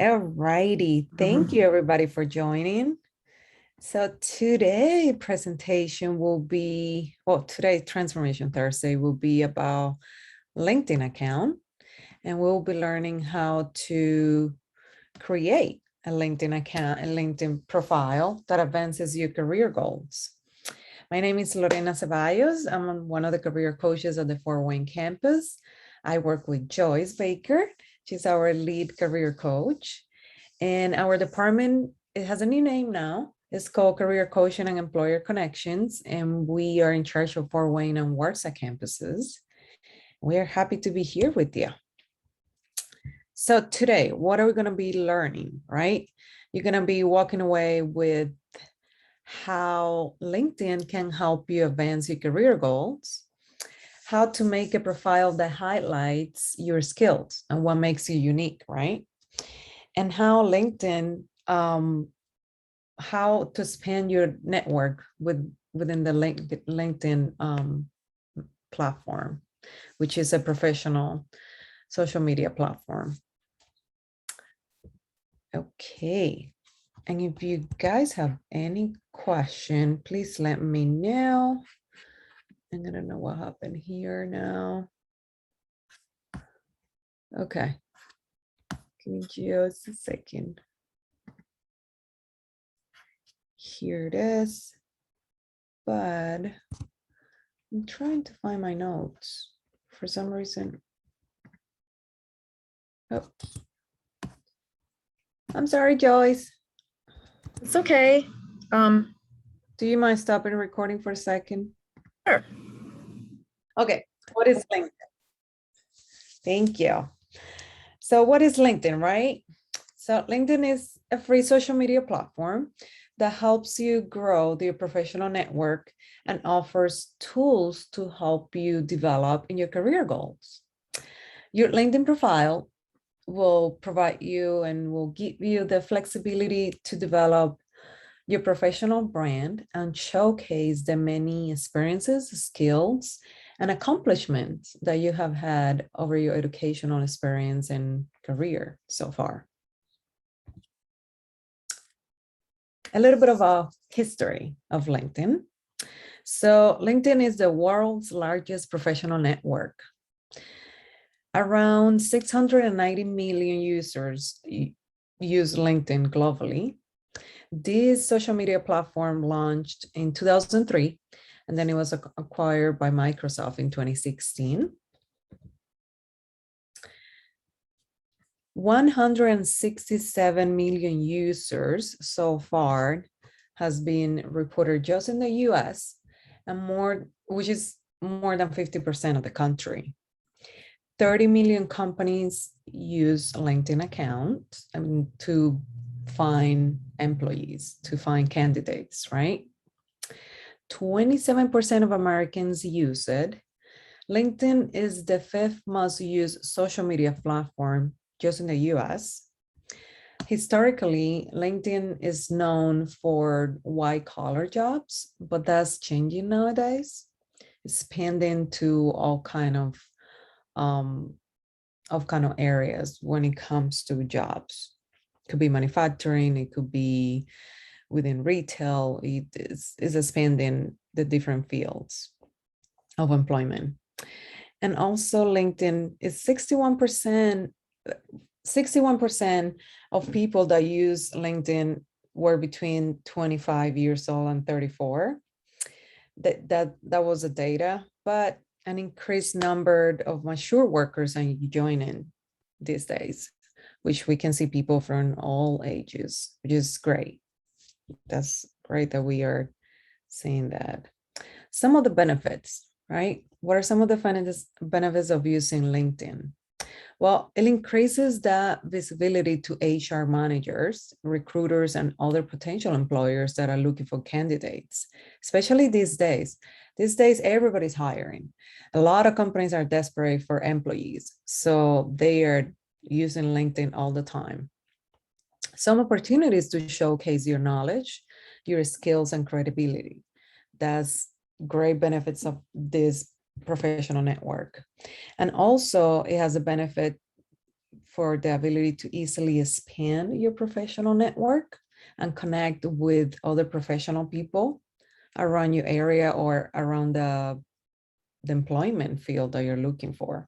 All righty. Thank you everybody for joining. So today presentation will be, well, today Transformation Thursday will be about LinkedIn account, and we'll be learning how to create a LinkedIn account, a LinkedIn profile that advances your career goals. My name is Lorena Ceballos. I'm one of the career coaches at the Fort Wayne campus. I work with Joyce Baker. She's our lead career coach. And our department, it has a new name now. It's called Career Coaching and Employer Connections. And we are in charge of Fort Wayne and Warsaw campuses. We are happy to be here with you. So today, what are we going to be learning, right? You're going to be walking away with how LinkedIn can help you advance your career goals, how to make a profile that highlights your skills and what makes you unique, right? And how LinkedIn, how to expand your network within the LinkedIn platform, which is a professional social media platform. Okay. And if you guys have any question, please let me know. I'm gonna know what happened here now. Okay. Give me just a second. Here it is. But I'm trying to find my notes for some reason. Oh. I'm sorry, Joyce. It's okay. Do you mind stopping recording for a second? Sure. Okay, what is LinkedIn? Thank you. So what is LinkedIn, right? So LinkedIn is a free social media platform that helps you grow your professional network and offers tools to help you develop in your career goals. Your LinkedIn profile will provide you and will give you the flexibility to develop your professional brand and showcase the many experiences, skills, and accomplishments that you have had over your educational experience and career so far. A little bit of a history of LinkedIn. So LinkedIn is the world's largest professional network. Around 690 million users use LinkedIn globally. This social media platform launched in 2003, and then it was acquired by Microsoft in 2016. 167 million users so far has been reported just in the US, and which is more than 50% of the country. 30 million companies use LinkedIn accounts to find employees, to find candidates, right? 27% of Americans use it. LinkedIn is the 5th most used social media platform just in the US. Historically, LinkedIn is known for white-collar jobs, but that's changing nowadays. It's expanding to all kind of areas when it comes to jobs. It could be manufacturing, it could be within retail. It is expanding the different fields of employment. And also LinkedIn is 61% of people that use LinkedIn were between 25 years old and 34. That was the data, but an increased number of mature workers are joining these days, which we can see people from all ages, which is great. That's great that we are seeing that. Some of the benefits, right? What are some of the benefits of using LinkedIn? Well, it increases the visibility to HR managers, recruiters, and other potential employers that are looking for candidates, especially these days. These days, everybody's hiring. A lot of companies are desperate for employees, so they are using LinkedIn all the time. Some opportunities to showcase your knowledge, your skills, and credibility. That's great benefits of this professional network. And also it has a benefit for the ability to easily expand your professional network and connect with other professional people around your area or around the employment field that you're looking for.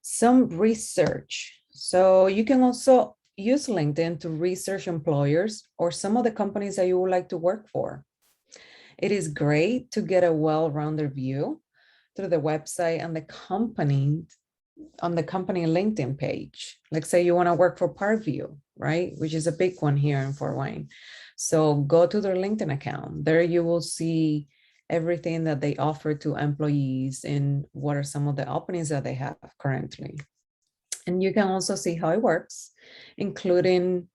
Some research. So you can also use LinkedIn to research employers or some of the companies that you would like to work for. It is great to get a well-rounded view through the website and the company on the company LinkedIn page. Like say you want to work for Parkview, right? Which is a big one here in Fort Wayne. So go to their LinkedIn account. There you will see everything that they offer to employees and what are some of the openings that they have currently. And you can also see how it works, including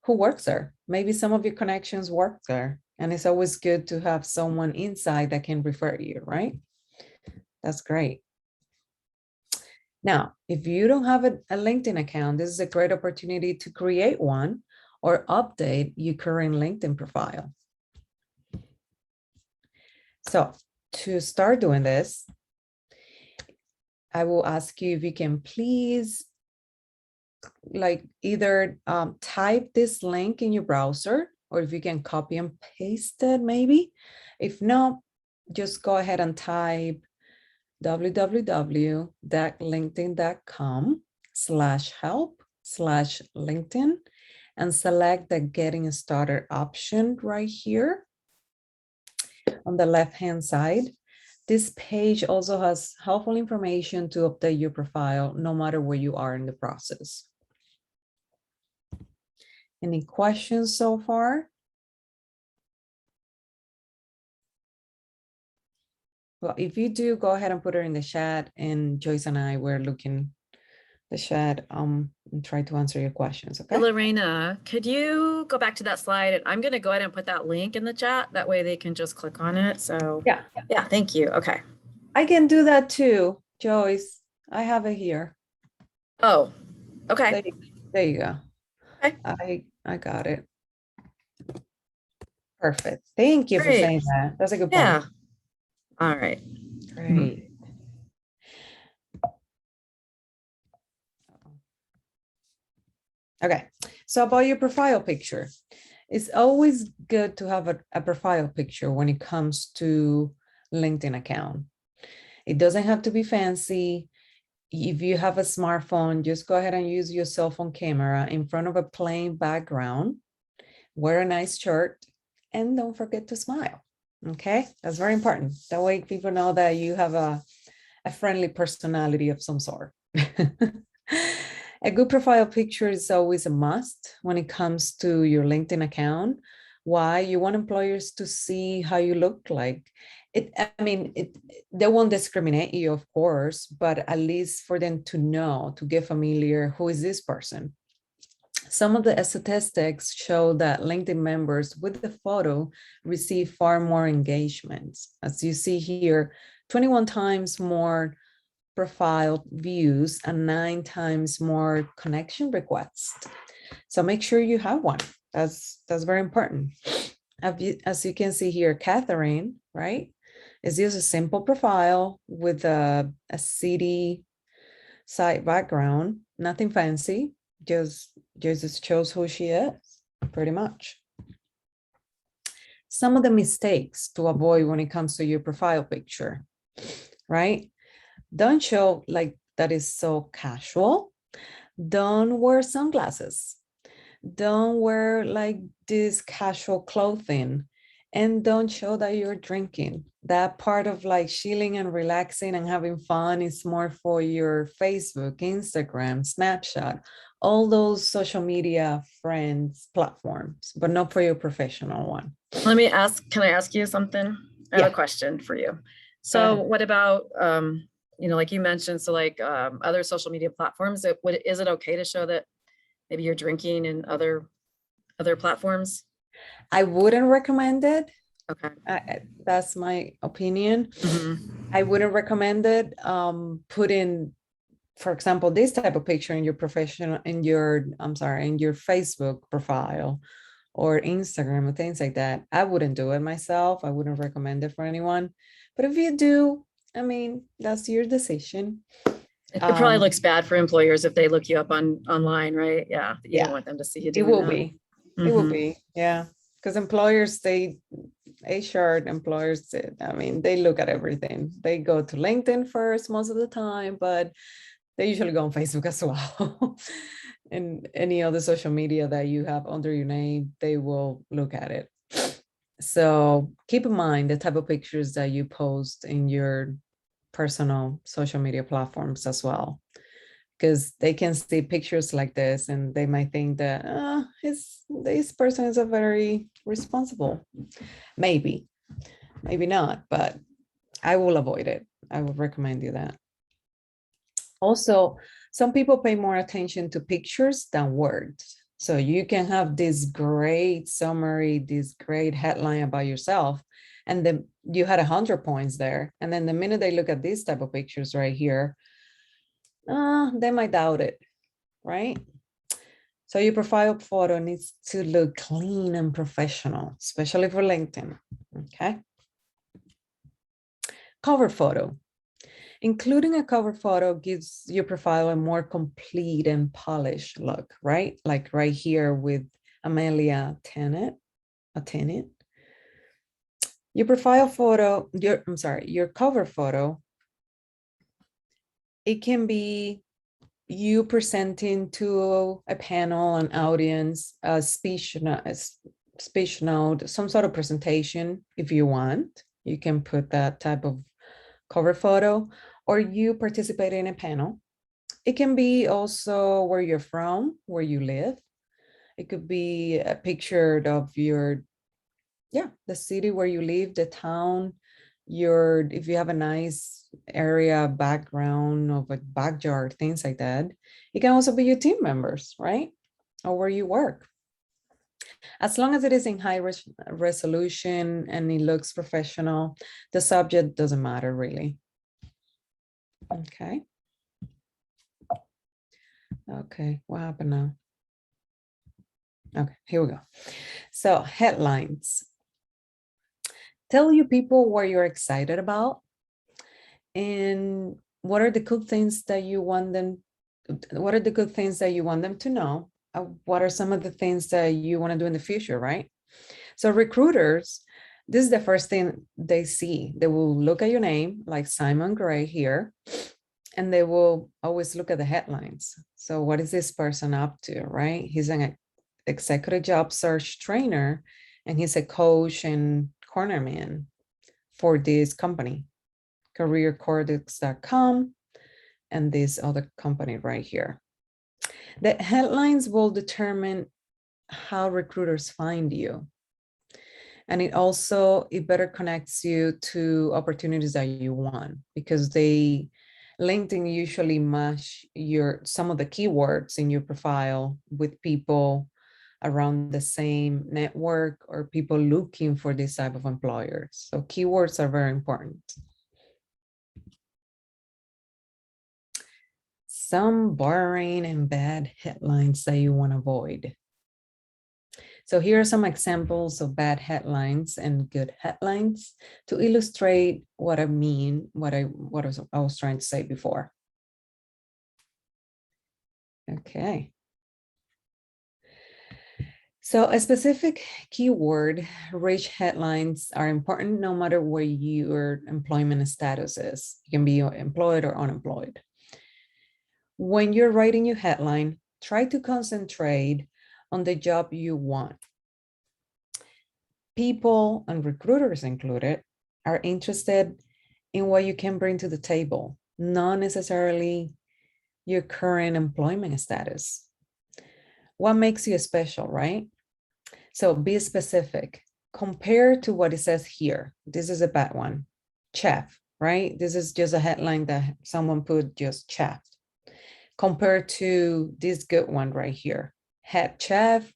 who works there. Maybe some of your connections work there. And it's always good to have someone inside that can refer you, right? That's great. Now, if you don't have a LinkedIn account, this is a great opportunity to create one or update your current LinkedIn profile. So to start doing this, I will ask you if you can please like either type this link in your browser, or if you can copy and paste it maybe. If not, just go ahead and type www.linkedin.com/help/LinkedIn and select the getting started option right here on the left-hand side. This page also has helpful information to update your profile no matter where you are in the process. Any questions so far? Well, if you do, go ahead and put it in the chat, and Joyce and I were looking the chat and try to answer your questions, okay? Lorena, could you go back to that slide? And I'm going to go ahead and put that link in the chat. That way they can just click on it. So Yeah, thank you. Okay. I can do that too, Joyce. I have it here. Oh, okay. There you go. Okay. I got it. Perfect. Thank you for saying that. That's a good point. Yeah. All right. Great. Okay, so about your profile picture, it's always good to have a profile picture when it comes to LinkedIn account. It doesn't have to be fancy. If you have a smartphone, just go ahead and use your cell phone camera in front of a plain background, wear a nice shirt, and don't forget to smile. Okay, that's very important. That way people know that you have a friendly personality of some sort. A good profile picture is always a must when it comes to your LinkedIn account. Why? You want employers to see how you look like. They won't discriminate you, of course, but at least for them to know, to get familiar, who is this person? Some of the statistics show that LinkedIn members with the photo receive far more engagements. As you see here, 21 times more profile views and 9 times more connection requests. So make sure you have one. That's very important. As you can see here, Catherine, right, is just a simple profile with a city site background, nothing fancy, just shows who she is, pretty much. Some of the mistakes to avoid when it comes to your profile picture, right? Don't show like that is so casual. Don't wear sunglasses. Don't wear like this casual clothing, and don't show that you're drinking. That part of like chilling and relaxing and having fun is more for your Facebook, Instagram, Snapchat, all those social media friends platforms, but not for your professional one. Can I ask you something? I have a question for you. So what about, like you mentioned, so like other social media platforms, is it okay to show that maybe you're drinking in other platforms? I wouldn't recommend it. Okay. That's my opinion. Mm-hmm. I wouldn't recommend it. Put in, for example, this type of picture in your in your Facebook profile or Instagram or things like that. I wouldn't do it myself. I wouldn't recommend it for anyone. But if you do, I mean, that's your decision. It probably looks bad for employers if they look you up online, right? Yeah. You Yeah, don't want them to see you it doing will that. be. It will be, yeah. Because employers, HR employers, I mean, they look at everything. They go to LinkedIn first most of the time, but they usually go on Facebook as well. And any other social media that you have under your name, they will look at it. So keep in mind the type of pictures that you post in your personal social media platforms as well, because they can see pictures like this and they might think that this person is a very responsible. Maybe not, but I will avoid it. I would recommend you that. Also, some people pay more attention to pictures than words. So you can have this great summary, this great headline about yourself, and then you had 100 points there. And then the minute they look at these type of pictures right here, they might doubt it, right? So your profile photo needs to look clean and professional, especially for LinkedIn, okay? Cover photo. Including a cover photo gives your profile a more complete and polished look, right? Like right here with Amelia Tennant. Your profile photo, your cover photo, it can be you presenting to a panel, an audience, a speech note, some sort of presentation. If you want, you can put that type of cover photo, or you participate in a panel. It can be also where you're from, where you live. It could be a picture of the city where you live, the town, if you have a nice area background of a backyard, things like that. It can also be your team members, right? Or where you work. As long as it is in high resolution and it looks professional, the subject doesn't matter really. Okay. Okay, what happened now? Okay, here we go. So headlines. Tell you people what you're excited about and what are the good things that you want them to know. What are some of the things that you want to do in the future, right? So recruiters, this is the first thing they see. They will look at your name, like Simon Gray here, and they will always look at the headlines. So what is this person up to, right? He's an executive job search trainer, and he's a coach and cornerman for this company, careercortex.com, and this other company right here. The headlines will determine how recruiters find you. And it better connects you to opportunities that you want, because LinkedIn usually match some of the keywords in your profile with people around the same network or people looking for this type of employers. So keywords are very important. Some boring and bad headlines that you want to avoid. So here are some examples of bad headlines and good headlines to illustrate what I mean, what I was trying to say before. Okay. So a specific keyword rich headlines are important no matter where your employment status is. You can be employed or unemployed. When you're writing your headline, try to concentrate on the job you want. People, and recruiters included, are interested in what you can bring to the table, not necessarily your current employment status. What makes you special, right? So be specific. Compare to what it says here. This is a bad one. Chef, right? This is just a headline that someone put, just chef. Compared to this good one right here. Head chef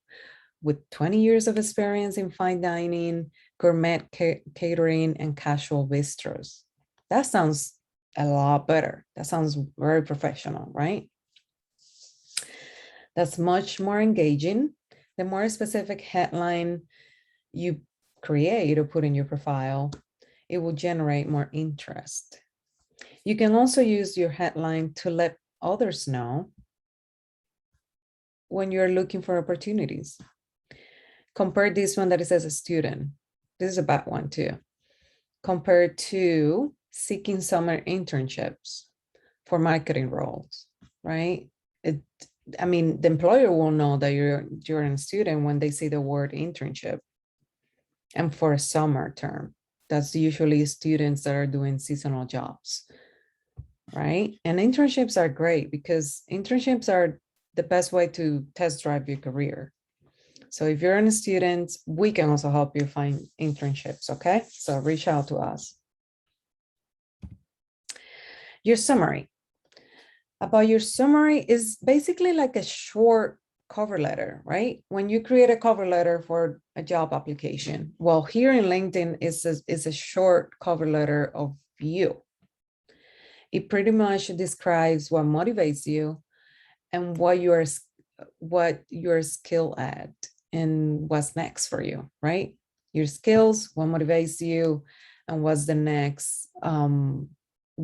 with 20 years of experience in fine dining, gourmet catering, and casual bistros. That sounds a lot better. That sounds very professional, right? That's much more engaging. The more specific headline you create or put in your profile, it will generate more interest. You can also use your headline to let others know when you're looking for opportunities. Compare this one that it says a student. This is a bad one too. Compared to seeking summer internships for marketing roles, right? I mean, the employer will know that you're a student when they see the word internship. And for a summer term, that's usually students that are doing seasonal jobs, right? And internships are great because internships are the best way to test drive your career. So if you're a student, we can also help you find internships, okay? So reach out to us. Your summary. About your summary is basically like a short cover letter, right? When you create a cover letter for a job application, well, here in LinkedIn is a short cover letter of you. It pretty much describes what motivates you and what you're skilled at and what's next for you, right? Your skills, what motivates you, and what's the next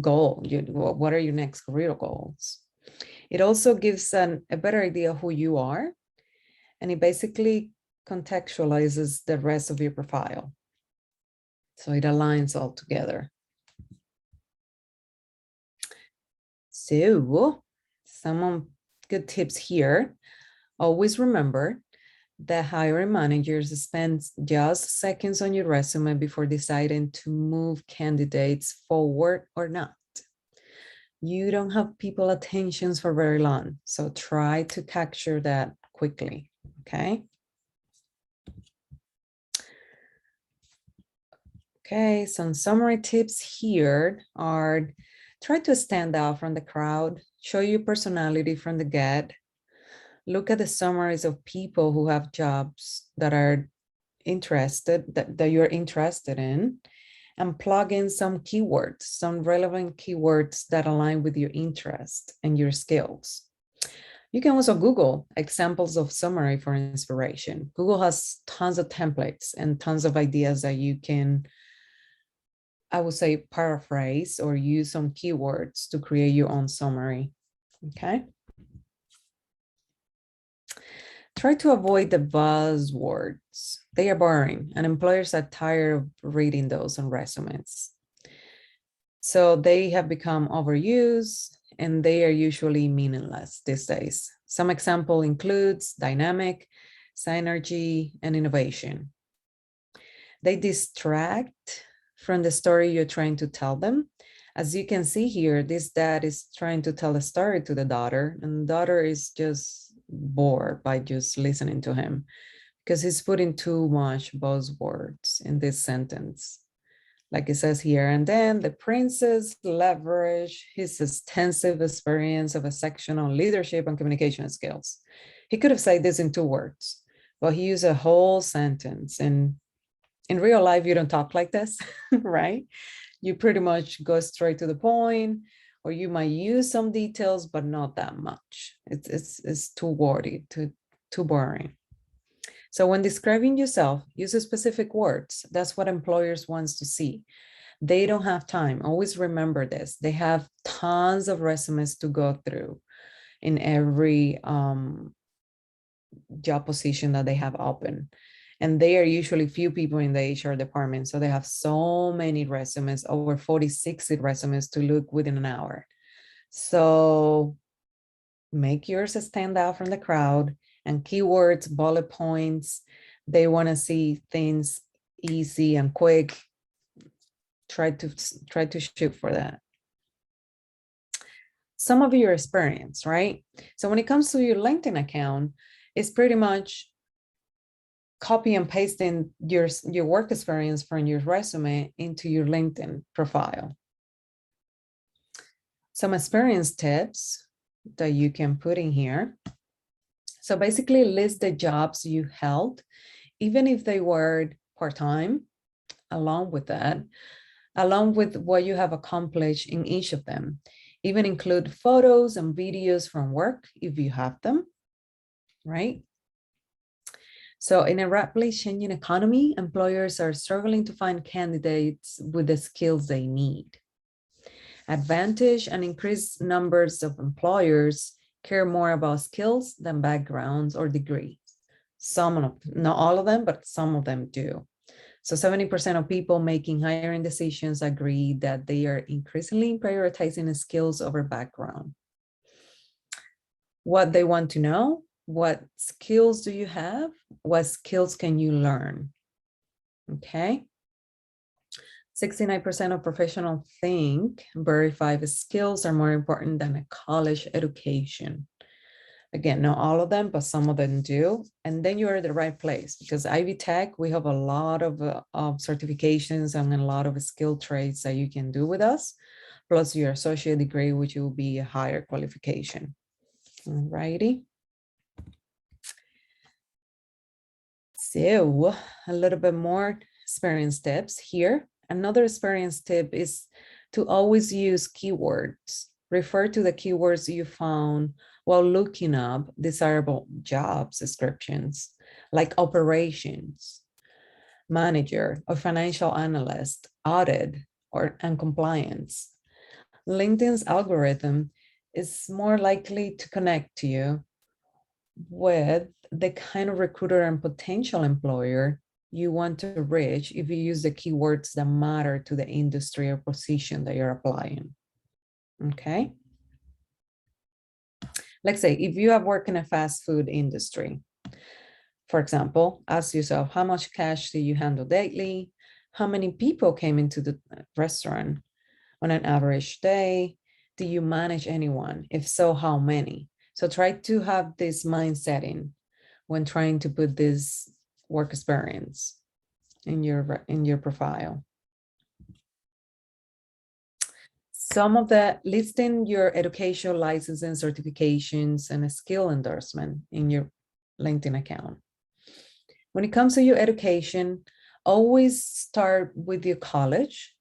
goal. What are your next career goals? It also gives a better idea of who you are, and it basically contextualizes the rest of your profile. So it aligns all together. So some good tips here. Always remember that hiring managers spend just seconds on your resume before deciding to move candidates forward or not. You don't have people attentions for very long, so try to capture that quickly, okay? Okay, some summary tips here are try to stand out from the crowd, show your personality from the get, look at the summaries of people who have jobs that are interested, that you're interested in, and plug in some keywords, some relevant keywords that align with your interest and your skills. You can also Google examples of summary for inspiration. Google has tons of templates and tons of ideas that you can, I would say, paraphrase or use some keywords to create your own summary, okay? Try to avoid the buzzwords. They are boring and employers are tired of reading those on resumes. So they have become overused and they are usually meaningless these days. Some example includes dynamic, synergy, and innovation. They distract from the story you're trying to tell them. As you can see here, this dad is trying to tell a story to the daughter, and the daughter is just bored by just listening to him because he's putting too much buzzwords in this sentence. Like it says here, and then the princess leveraged his extensive experience of a section on leadership and communication skills. He could have said this in 2 words, but he used a whole sentence. And in real life, you don't talk like this, right? You pretty much go straight to the point, or you might use some details, but not that much. It's too wordy, too boring. So when describing yourself, use specific words. That's what employers want to see. They don't have time. Always remember this. They have tons of resumes to go through in every job position that they have open. And they are usually few people in the HR department. So they have so many resumes, over 40, 60 resumes to look within an hour. So make yours stand out from the crowd, and keywords, bullet points. They want to see things easy and quick. Try to shoot for that. Some of your experience, right? So when it comes to your LinkedIn account, it's pretty much copy and pasting your work experience from your resume into your LinkedIn profile. Some experience tips that you can put in here. So basically list the jobs you held, even if they were part-time, along with what you have accomplished in each of them. Even include photos and videos from work if you have them, right? So in a rapidly changing economy, employers are struggling to find candidates with the skills they need. Advantage and increased numbers of employers care more about skills than backgrounds or degree. Some of, not all of them, but some of them do. So 70% of people making hiring decisions agree that they are increasingly prioritizing skills over background. What they want to know, what skills do you have? What skills can you learn? Okay. 69% of professionals think verified skills are more important than a college education. Again, not all of them, but some of them do. And then you're at the right place because Ivy Tech, we have a lot of certifications and a lot of skill trades that you can do with us, plus your associate degree, which will be a higher qualification. All righty. So a little bit more experience tips here. Another experience tip is to always use keywords. Refer to the keywords you found while looking up desirable job descriptions, like operations, manager, or financial analyst, audit, and compliance. LinkedIn's algorithm is more likely to connect to you with the kind of recruiter and potential employer you want to reach if you use the keywords that matter to the industry or position that you're applying. Okay. Let's say if you have worked in a fast food industry, for example, ask yourself, how much cash do you handle daily? How many people came into the restaurant on an average day? Do you manage anyone? If so, how many? So try to have this mindset in when trying to put this work experience in your profile. Some of the listing your educational license and certifications and a skill endorsement in your LinkedIn account. When it comes to your education, always start with your college.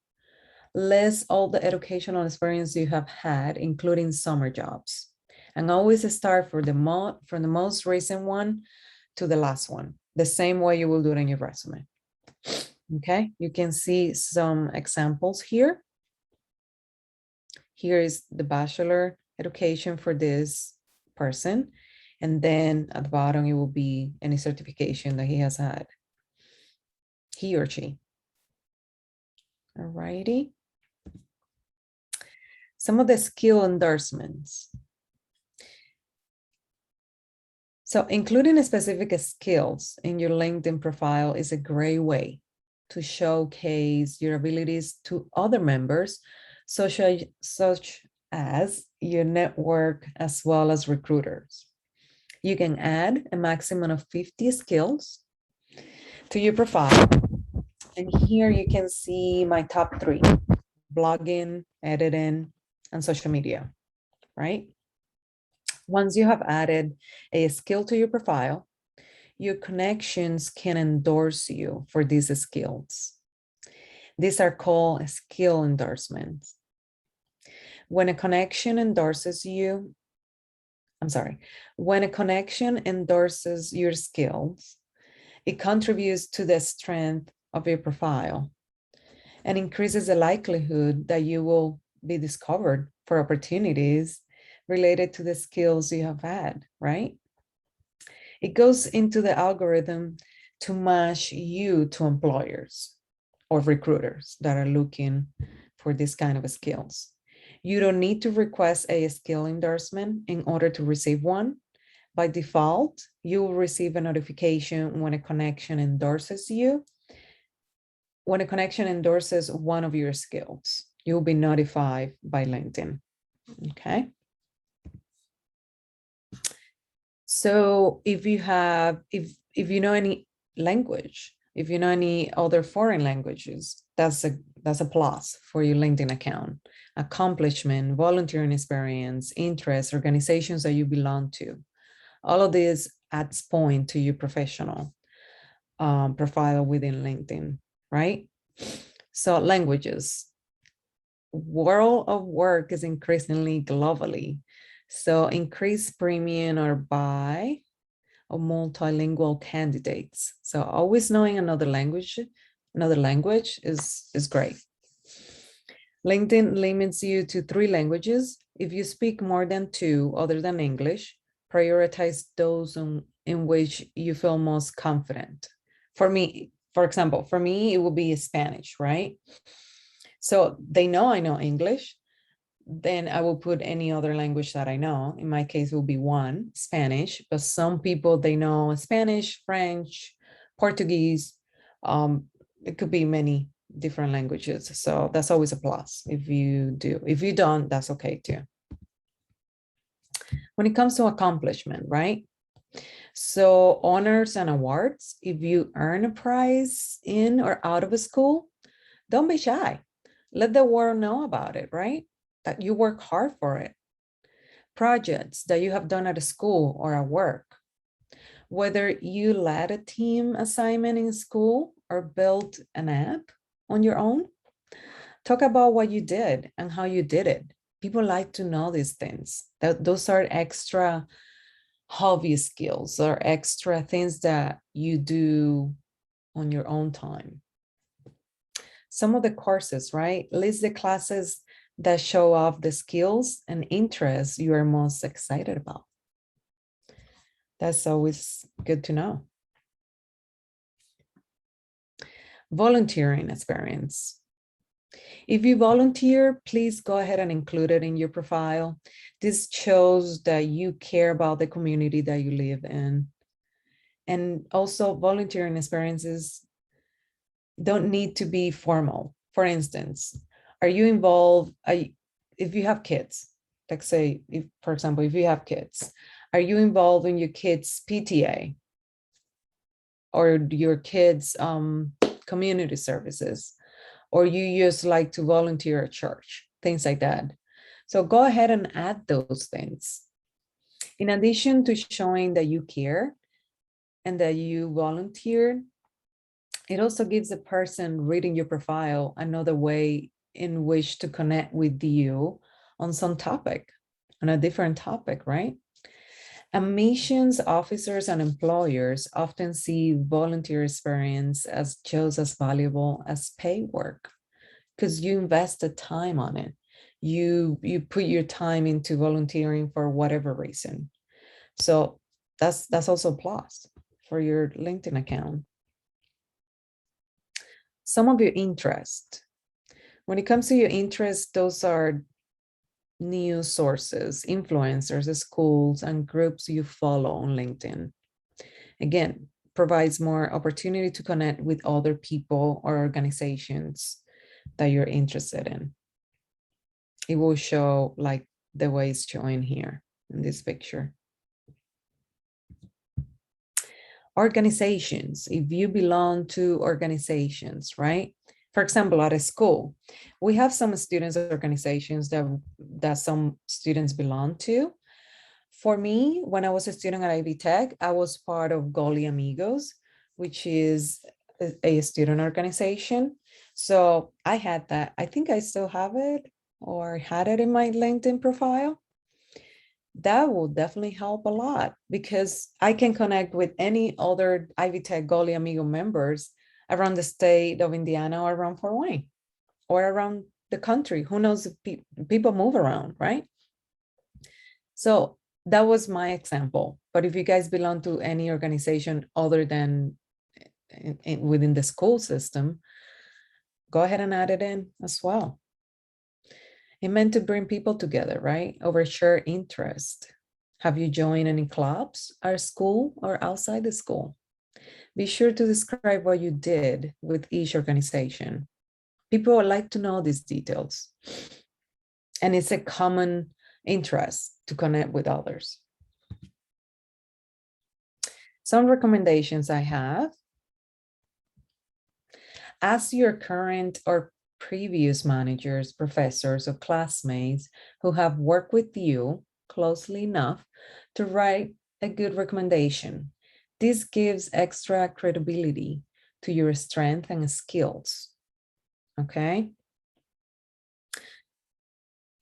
List all the educational experience you have had, including summer jobs. And always start from the most recent one to the last one, the same way you will do it in your resume. Okay, you can see some examples here. Here is the bachelor education for this person. And then at the bottom, it will be any certification that he has had, he or she. All righty. Some of the skill endorsements. So including specific skills in your LinkedIn profile is a great way to showcase your abilities to other members, such as your network, as well as recruiters. You can add a maximum of 50 skills to your profile. And here you can see my top 3: blogging, editing, and social media, right? Once you have added a skill to your profile, your connections can endorse you for these skills. These are called skill endorsements. When a connection endorses you, when a connection endorses your skills, it contributes to the strength of your profile and increases the likelihood that you will be discovered for opportunities related to the skills you have had, right? It goes into the algorithm to match you to employers or recruiters that are looking for this kind of skills. You don't need to request a skill endorsement in order to receive one. By default, you will receive a notification when a connection endorses you. When a connection endorses one of your skills, you'll be notified by LinkedIn, okay? So if you know any language, if you know any other foreign languages, that's a plus for your LinkedIn account. Accomplishment, volunteering experience, interests, organizations that you belong to. All of this adds point to your professional profile within LinkedIn, right? So languages. World of work is increasingly globally. So increase premium or buy of multilingual candidates. So always knowing another language is great. LinkedIn limits you to 3 languages. If you speak more than 2 other than English, prioritize those in which you feel most confident. For me, for example, for me, it will be Spanish, right? So they know I know English, then I will put any other language that I know. In my case, it will be 1, Spanish, but some people, they know Spanish, French, Portuguese. It could be many different languages. So that's always a plus if you do. If you don't, that's okay too. When it comes to accomplishment, right? So honors and awards, if you earn a prize in or out of a school, don't be shy. Let the world know about it, right? That you work hard for it. Projects that you have done at a school or at work. Whether you led a team assignment in school or built an app on your own, talk about what you did and how you did it. People like to know these things. Those are extra hobby skills or extra things that you do on your own time. Some of the courses, right? List the classes that show off the skills and interests you are most excited about. That's always good to know. Volunteering experience. If you volunteer, please go ahead and include it in your profile. This shows that you care about the community that you live in. And also volunteering experiences don't need to be formal. For instance, are you involved, if you have kids, like say, if, for example, if you have kids, are you involved in your kids' PTA or your kids' community services? Or you just like to volunteer at church, things like that. So go ahead and add those things. In addition to showing that you care and that you volunteered, it also gives the person reading your profile another way in which to connect with you on some topic, on a different topic, right? Admissions officers and employers often see volunteer experience as just as valuable as paid work because you invested time on it. You put your time into volunteering for whatever reason. So that's also a plus for your LinkedIn account. Some of your interest. When it comes to your interest, those are news sources, influencers, schools, and groups you follow on LinkedIn. Again, provides more opportunity to connect with other people or organizations that you're interested in. It will show like the way it's showing here in this picture. Organizations, if you belong to organizations, right? For example, at a school, we have some students organizations that some students belong to. For me, when I was a student at Ivy Tech, I was part of Goli Amigos, which is a student organization. So I had that. I think I still have it or had it in my LinkedIn profile. That will definitely help a lot because I can connect with any other Ivy Tech Goli Amigo members around the state of Indiana or around Fort Wayne or around the country. Who knows if people move around, right? So that was my example. But if you guys belong to any organization other than within the school system, go ahead and add it in as well. It meant to bring people together, right? Over shared interest. Have you joined any clubs at school or outside the school? Be sure to describe what you did with each organization. People would like to know these details. And it's a common interest to connect with others. Some recommendations I have. Ask your current or previous managers, professors, or classmates who have worked with you closely enough to write a good recommendation. This gives extra credibility to your strength and skills. Okay.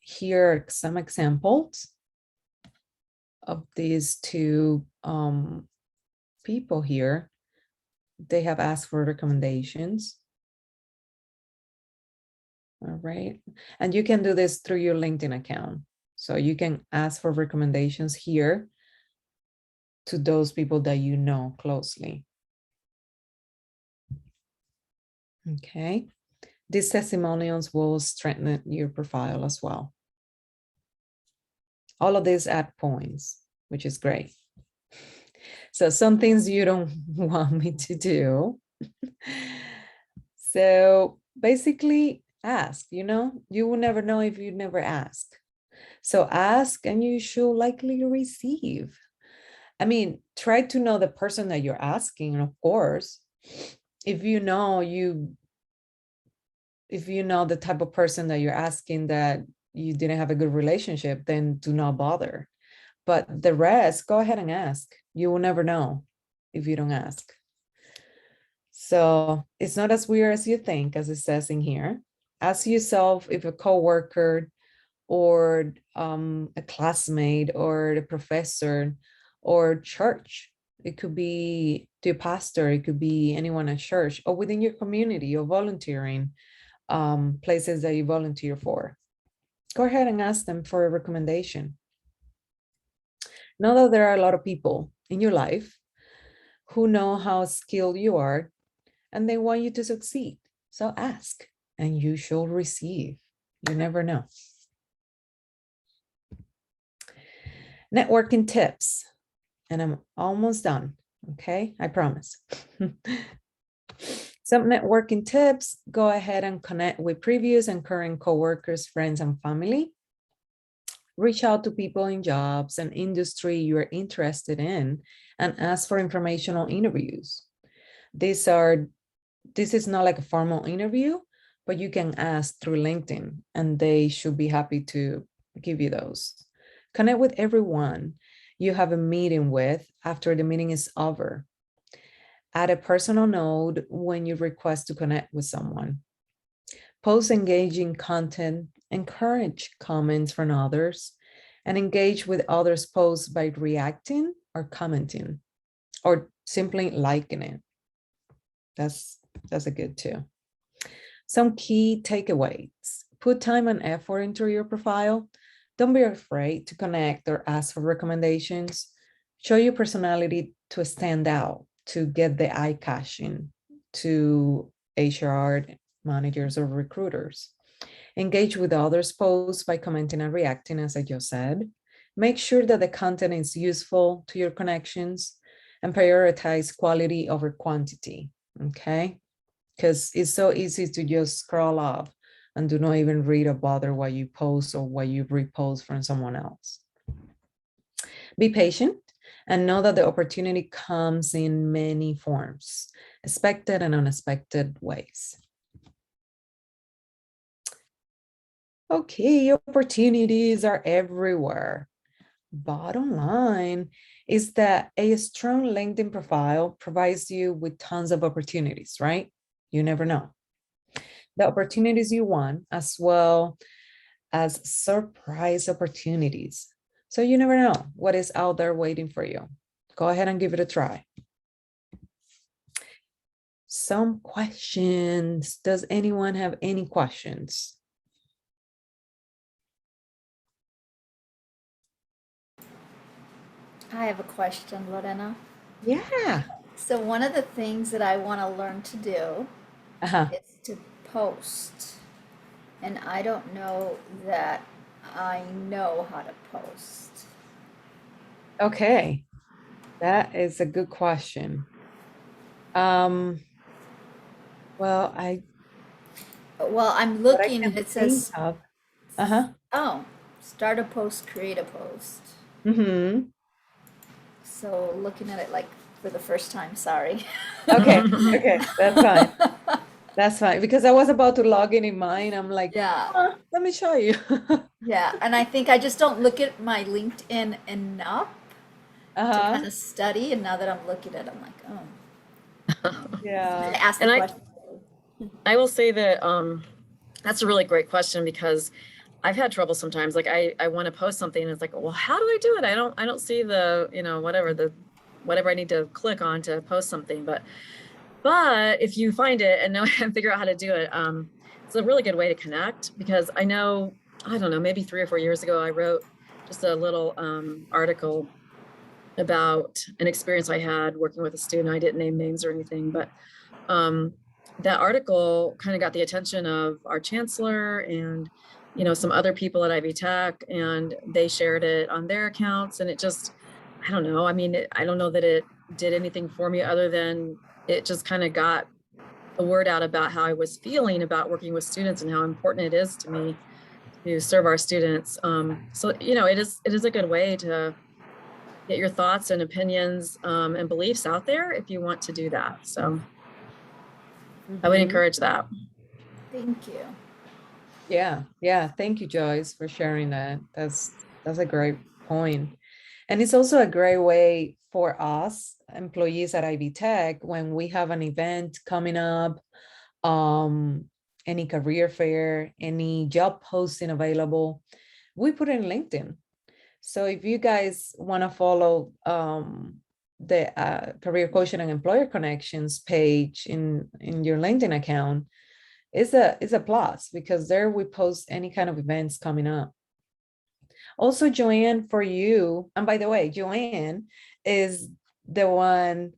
Here are some examples of these two people here. They have asked for recommendations. All right. And you can do this through your LinkedIn account. So you can ask for recommendations here to those people that you know closely. Okay. These testimonials will strengthen your profile as well. All of these add points, which is great. So some things you don't want me to do. So basically ask, you will never know if you never ask. So ask and you should likely receive. I mean, try to know the person that you're asking, of course. If you know the type of person that you're asking that you didn't have a good relationship, then do not bother. But the rest, go ahead and ask. You will never know if you don't ask. So it's not as weird as you think, as it says in here. Ask yourself if a coworker or a classmate or the professor or church, it could be the pastor, it could be anyone at church or within your community or volunteering places that you volunteer for. Go ahead and ask them for a recommendation. Know that there are a lot of people in your life who know how skilled you are and they want you to succeed. So ask and you shall receive. You never know. Networking tips. And I'm almost done. Okay, I promise. Some networking tips. Go ahead and connect with previous and current coworkers, friends, and family. Reach out to people in jobs and industry you're interested in and ask for informational interviews. This is not like a formal interview, but you can ask through LinkedIn and they should be happy to give you those. Connect with everyone you have a meeting with after the meeting is over. Add a personal note when you request to connect with someone. Post engaging content, encourage comments from others, and engage with others' posts by reacting or commenting, or simply liking it. That's a good too. Some key takeaways. Put time and effort into your profile. Don't be afraid to connect or ask for recommendations. Show your personality to stand out, to get the eye catching to HR managers or recruiters. Engage with others' posts by commenting and reacting, as I just said. Make sure that the content is useful to your connections and prioritize quality over quantity, okay? Because it's so easy to just scroll up and do not even read or bother what you post or what you repost from someone else. Be patient and know that the opportunity comes in many forms, expected and unexpected ways. Okay, opportunities are everywhere. Bottom line is that a strong LinkedIn profile provides you with tons of opportunities, right? You never know. The opportunities you want, as well as surprise opportunities. So you never know what is out there waiting for you. Go ahead and give it a try. Some questions. Does anyone have any questions? I have a question, Lorena. Yeah. So one of the things that I want to learn to do is to post. And I don't know that I know how to post. Okay. That is a good question. Well, I'm looking and it says, uh-huh. oh, start a post, create a post. Mm-hmm. So looking at it like for the first time, sorry. Okay, okay, that's fine. That's fine, because I was about to log in mine. I'm like, Yeah. Let me show you. Yeah, and I think I just don't look at my LinkedIn enough to kind of study. And now that I'm looking at it, I'm like, oh. Yeah. Ask the question. I will say that that's a really great question because I've had trouble sometimes. Like I want to post something and it's like, well, how do I do it? I don't see the, whatever I need to click on to post something. But if you find it and know and figure out how to do it, it's a really good way to connect, because I know, I don't know, maybe 3 or 4 years ago, I wrote just a little article about an experience I had working with a student. I didn't name names or anything, but that article kind of got the attention of our chancellor and, you know, some other people at Ivy Tech, and they shared it on their accounts. And it just, I don't know. I mean, I don't know that it did anything for me other than it just kind of got the word out about how I was feeling about working with students and how important it is to me to serve our students. So, you know, it is a good way to get your thoughts and opinions and beliefs out there if you want to do that. So I would encourage that. Thank you. Yeah. Thank you, Joyce, for sharing that. That's a great point. And it's also a great way for us employees at Ivy Tech when we have an event coming up, any career fair, any job posting available, we put it in LinkedIn. So if you guys want to follow the Career Coaching and Employer Connections page in your LinkedIn account, is a plus, because there we post any kind of events coming up. Also, Joanne, for you, and by the way, Joanne is the one,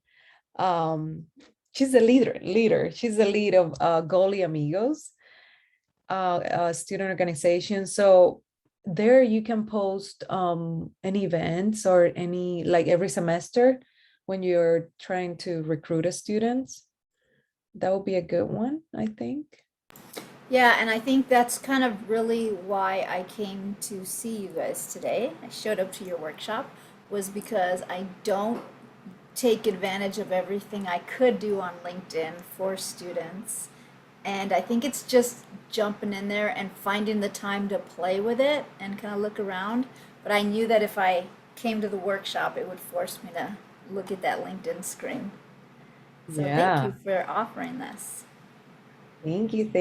she's the leader. She's the lead of Goalie Amigos, student organization. So there you can post any events or any, like every semester when you're trying to recruit a student. That would be a good one, I think. Yeah, and I think that's kind of really why I came to see you guys today. I showed up to your workshop was because I don't take advantage of everything I could do on LinkedIn for students. And I think it's just jumping in there and finding the time to play with it and kind of look around. But I knew that if I came to the workshop, it would force me to look at that LinkedIn screen. So thank you for offering this. Thank you.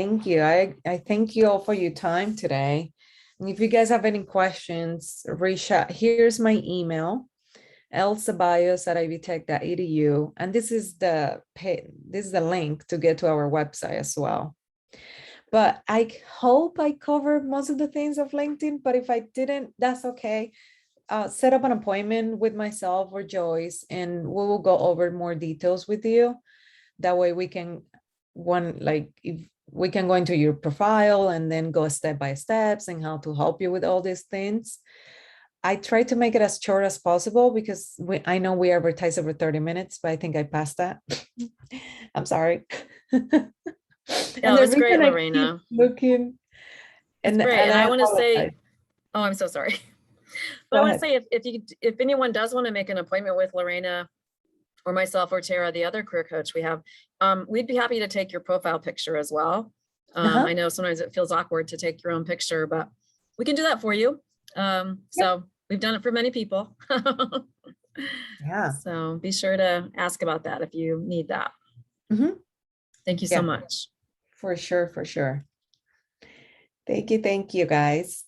I thank you all for your time today. And if you guys have any questions, reach out. Here's my email, elsabios@ivtech.edu. And this is the link to get to our website as well. But I hope I covered most of the things of LinkedIn, but if I didn't, that's okay. Set up an appointment with myself or Joyce, and we will go over more details with you. That way we can if we can go into your profile and then go step by steps and how to help you with all these things. I try to make it as short as possible because I know we advertise over 30 minutes, but I think I passed that. I'm sorry. No, it's great, Lorena. Looking. It's great. And I want to say, oh, I'm so sorry. But I want to say, if anyone does want to make an appointment with Lorena or myself or Tara, the other career coach we have, we'd be happy to take your profile picture as well. I know sometimes it feels awkward to take your own picture, but we can do that for you. So we've done it for many people. Yeah. So be sure to ask about that if you need that. Thank you so much. For sure. Thank you, guys.